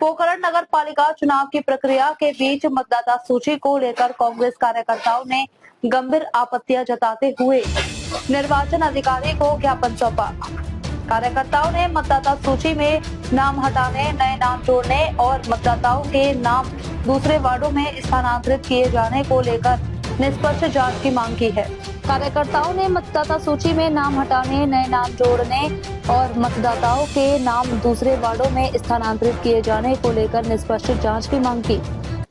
पोखरण नगर पालिका चुनाव की प्रक्रिया के बीच मतदाता सूची को लेकर कांग्रेस कार्यकर्ताओं ने गंभीर आपत्तियां जताते हुए निर्वाचन अधिकारी को ज्ञापन सौंपा। कार्यकर्ताओं ने मतदाता सूची में नाम हटाने, नए नाम जोड़ने और मतदाताओं के नाम दूसरे वार्डों में स्थानांतरित किए जाने को लेकर निष्पक्ष जांच की मांग की है। कार्यकर्ताओं ने मतदाता सूची में नाम हटाने, नए नाम जोड़ने और मतदाताओं के नाम दूसरे वार्डों में स्थानांतरित किए जाने को लेकर निष्पक्ष जांच की मांग की।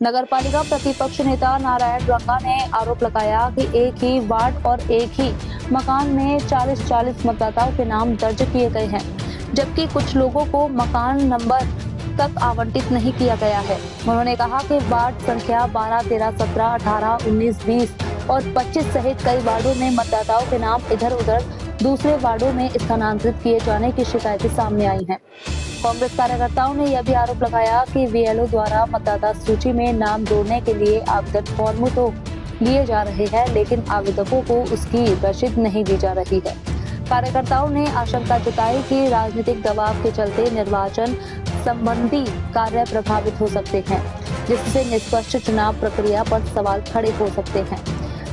नगर पालिका प्रतिपक्ष नेता नारायण रंगा ने आरोप लगाया कि एक ही वार्ड और एक ही मकान में 40-40 मतदाताओं के नाम दर्ज किए गए हैं, जबकि कुछ लोगों को मकान नंबर तक आवंटित नहीं किया गया है। उन्होंने कहा कि वार्ड संख्या 12, 13, 17, 18, 19, 20 और 25 सहित कई वार्डों में मतदाताओं के नाम इधर उधर दूसरे वार्डों में स्थानांतरित किए जाने की शिकायतें सामने आई हैं। कांग्रेस कार्यकर्ताओं ने यह भी आरोप लगाया कि बीएलओ द्वारा मतदाता सूची में नाम जोड़ने के लिए आवेदन फॉर्म तो लिए जा रहे हैं, लेकिन आवेदकों को उसकी रसीद नहीं दी जा रही है। कार्यकर्ताओं ने आशंका जताई कि राजनीतिक दबाव के चलते निर्वाचन संबंधी कार्य प्रभावित हो सकते हैं, जिससे निष्पक्ष चुनाव प्रक्रिया पर सवाल खड़े हो सकते हैं।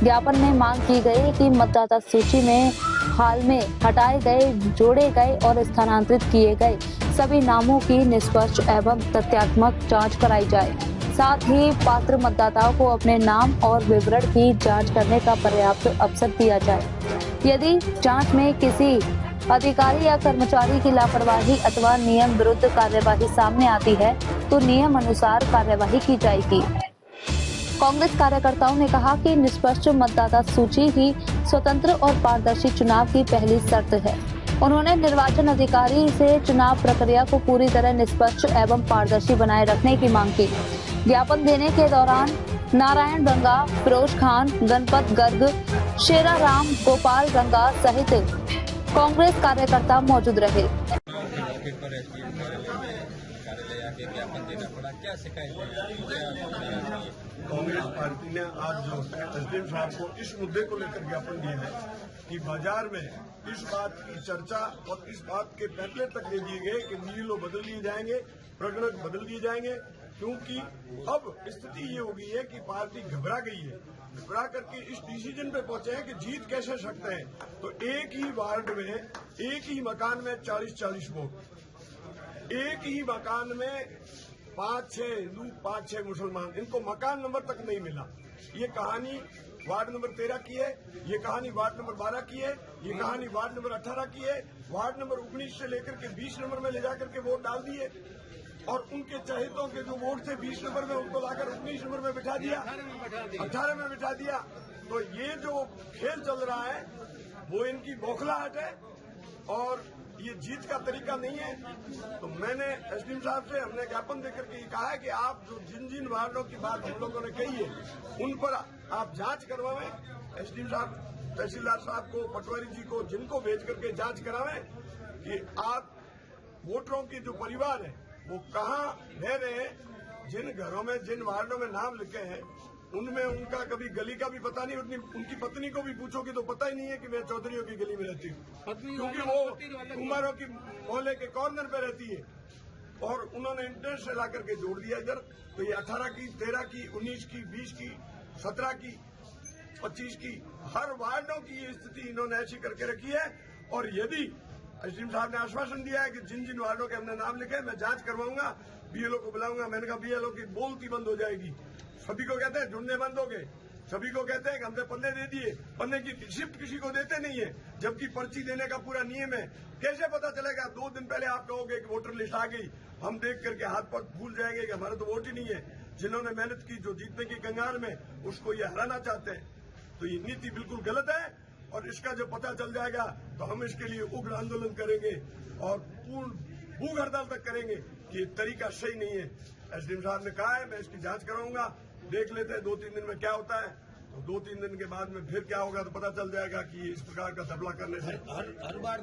ज्ञापन में मांग की गई कि मतदाता सूची में हाल में हटाए गए, जोड़े गए और स्थानांतरित किए गए सभी नामों की निष्पक्ष एवं तथ्यात्मक जांच कराई जाए। साथ ही पात्र मतदाताओं को अपने नाम और विवरण की जांच करने का पर्याप्त अवसर दिया जाए। यदि जांच में किसी अधिकारी या कर्मचारी की लापरवाही अथवा नियम विरुद्ध कार्यवाही सामने आती है तो नियम अनुसार कार्यवाही की जाएगी। कांग्रेस कार्यकर्ताओं ने कहा कि निष्पक्ष मतदाता सूची ही स्वतंत्र और पारदर्शी चुनाव की पहली शर्त है। उन्होंने निर्वाचन अधिकारी से चुनाव प्रक्रिया को पूरी तरह निष्पक्ष एवं पारदर्शी बनाए रखने की मांग की। ज्ञापन देने के दौरान नारायण रंगा, फिरोज खान, गणपत गर्ग, शेरा राम, गोपाल रंगा सहित कांग्रेस कार्यकर्ता मौजूद रहे। कांग्रेस पार्टी ने आज जो है एसडीएम साहब को इस मुद्दे को लेकर ज्ञापन दिया है कि बाजार में इस बात की चर्चा और इस बात के फैसले तक दे दिए गए कि बीएलओ बदल दिए जाएंगे, प्रगणक बदल दिए जाएंगे, क्योंकि अब स्थिति ये हो गई है कि पार्टी घबरा गई है। घबरा करके इस डिसीजन पे पहुंचे हैं कि जीत कैसे सकते हैं। तो एक ही वार्ड में, एक ही मकान में 40-40 वोट, एक ही मकान में 5-6 हिंदू, 5-6 मुसलमान, इनको मकान नंबर तक नहीं मिला। ये कहानी वार्ड नंबर 13 की है, ये कहानी वार्ड नंबर 12 की है, ये कहानी वार्ड नंबर 18 की है। वार्ड नंबर 19 से लेकर के 20 नंबर में ले जाकर के वोट डाल दिए और उनके चहेतों के जो वोट थे 20 नंबर में, उनको लाकर 19 नंबर में बिठा दिया, 18 में बिठा दिया। तो ये जो खेल चल रहा है वो इनकी बौखलाहट है और ये जीत का तरीका नहीं है। तो मैंने एसडीएम साहब से हमने ज्ञापन देकर के कहा है कि आप जो जिन जिन वार्डों की बात हम लोगों ने कही है उन पर आप जांच करवाएं। एसडीएम साहब, तहसीलदार साहब को, पटवारी जी को, जिनको भेज करके जांच करावें कि आप वोटरों के जो परिवार है वो कहाँ रह रहे हैं, जिन घरों में, जिन वार्डों में नाम लिखे हैं उनमें उनका कभी गली का भी पता नहीं। उनकी पत्नी को भी पूछोगे तो पता ही नहीं है कि मैं चौधरियों की गली में रहती हूँ, क्योंकि वो कुमारों की मोहल्ले के कॉर्नर पे रहती है। और उन्होंने इंटरेस्ट से ला करके जोड़ दिया इधर। तो ये 18 की, 13 की, 19 की, 20 की, 17 की, 25 की, हर वार्डों की ये स्थिति इन्होंने ऐसी करके रखी है। और यदि एसडीएम साहब ने आश्वासन दिया है कि जिन जिन वार्डों के हमने नाम लिखे मैं जांच करवाऊंगा, बीएलओ को बुलाऊंगा। मैंने कहा बीएलओ की बोलती बंद हो जाएगी। सभी को कहते हैं जुड़ने बंद हो गए, सभी को कहते हैं कि हमने पन्ने दे दिए, पन्ने की शिफ्ट किसी को देते नहीं है, जबकि पर्ची देने का पूरा नियम है। कैसे पता चलेगा? 2 दिन पहले आप कहोगे कि वोटर लिस्ट आ गई, हम देख करके हाथ पर भूल जाएंगे कि हमारा तो वोट ही नहीं है। जिन्होंने मेहनत की, जो जीतने की कंगाल में, उसको ये हराना चाहते हैं। तो ये नीति बिल्कुल गलत है और इसका जब पता चल जाएगा तो हम इसके लिए उग्र आंदोलन करेंगे और पूर्ण भूख हड़ताल तक करेंगे कि ये तरीका सही नहीं है। एसडीएम साहब ने कहा है मैं इसकी जांच कराऊंगा, देख लेते हैं 2-3 दिन में क्या होता है। तो 2-3 दिन के बाद में फिर क्या होगा तो पता चल जाएगा कि इस प्रकार का दबला करने से हर बार